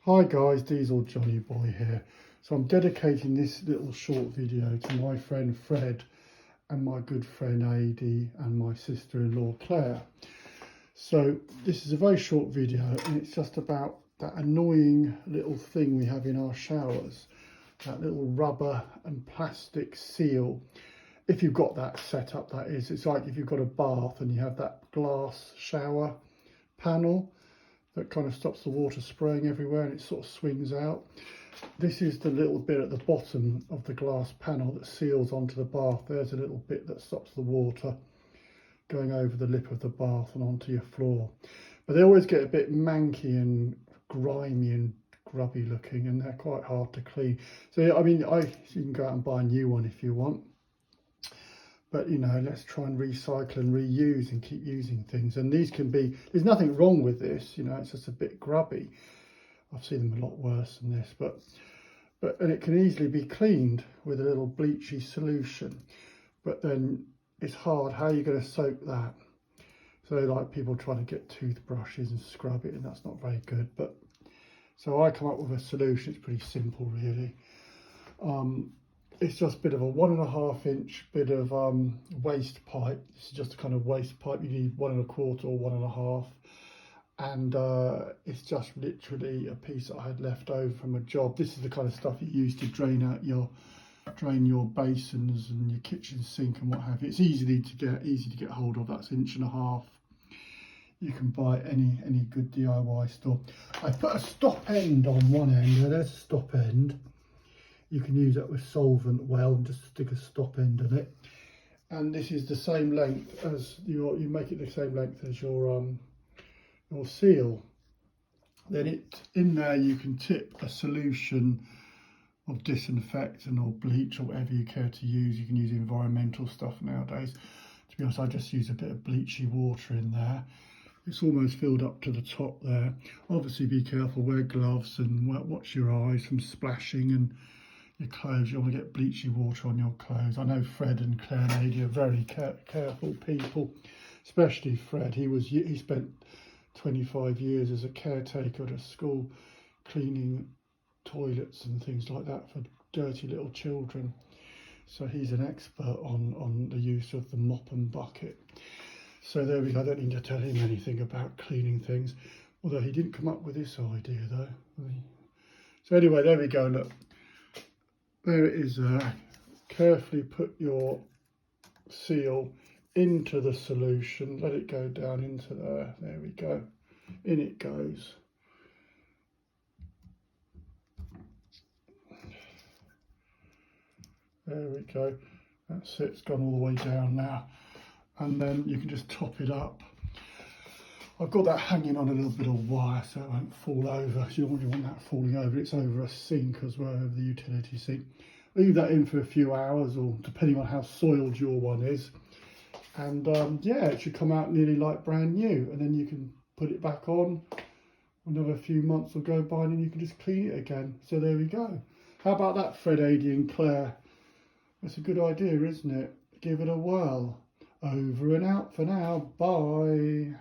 Hi guys, Diesel Johnny Boy here. So I'm dedicating this little short video to my friend Fred and my good friend Adi and my sister-in-law Claire. So this is a very short video and it's just about that annoying little thing we have in our showers, that little rubber and plastic seal. If you've got that set up, that is, it's like if you've got a bath and you have that glass shower panel that kind of stops the water spraying everywhere and it sort of swings out. This is the little bit at the bottom of the glass panel that seals onto the bath. There's a little bit that stops the water going over the lip of the bath and onto your floor. But they always get a bit manky and grimy and grubby looking, and they're quite hard to clean. So I mean, you can go out and buy a new one if you want. But, you know, let's try and recycle and reuse and keep using things. And these can be, there's nothing wrong with this, you know, it's just a bit grubby. I've seen them a lot worse than this, and it can easily be cleaned with a little bleachy solution. But then it's hard, how are you going to soak that? So like people trying to get toothbrushes and scrub it, and that's not very good. But so I come up with a solution. It's pretty simple, really. It's just a bit of a 1.5 inch bit of waste pipe. This is just a kind of waste pipe. You need 1.25 or 1.5, and it's just literally a piece that I had left over from a job. This is the kind of stuff you use to drain your basins and your kitchen sink and what have you. It's easy to get hold of. That's 1.5 inches. You can buy at any good DIY store. I put a stop end on one end. There's a stop end. You can use that with solvent well and just stick a stop end on it. And this is the same length as you make it the same length as your seal. Then in there you can tip a solution of disinfectant or bleach or whatever you care to use. You can use environmental stuff nowadays. To be honest, I just use a bit of bleachy water in there. It's almost filled up to the top there. Obviously be careful, wear gloves and watch your eyes from splashing, and your clothes, you want to get bleachy water on your clothes. I know Fred and Claire and Adi are very careful people, especially Fred. He spent 25 years as a caretaker at a school cleaning toilets and things like that for dirty little children. So he's an expert on the use of the mop and bucket. So there we go. I don't need to tell him anything about cleaning things, although he didn't come up with this idea though. So anyway, there we go, look. There it is there. Carefully put your seal into the solution, let it go down into there. There we go. In it goes. There we go. That's it, it's gone all the way down now. And then you can just top it up. I've got that hanging on a little bit of wire so it won't fall over. You don't really want that falling over. It's over a sink as well, over the utility sink. Leave that in for a few hours, or depending on how soiled your one is. And yeah, it should come out nearly like brand new. And then you can put it back on. Another few months will go by and then you can just clean it again. So there we go. How about that, Fred, Adi and Claire? That's a good idea, isn't it? Give it a whirl. Over and out for now. Bye.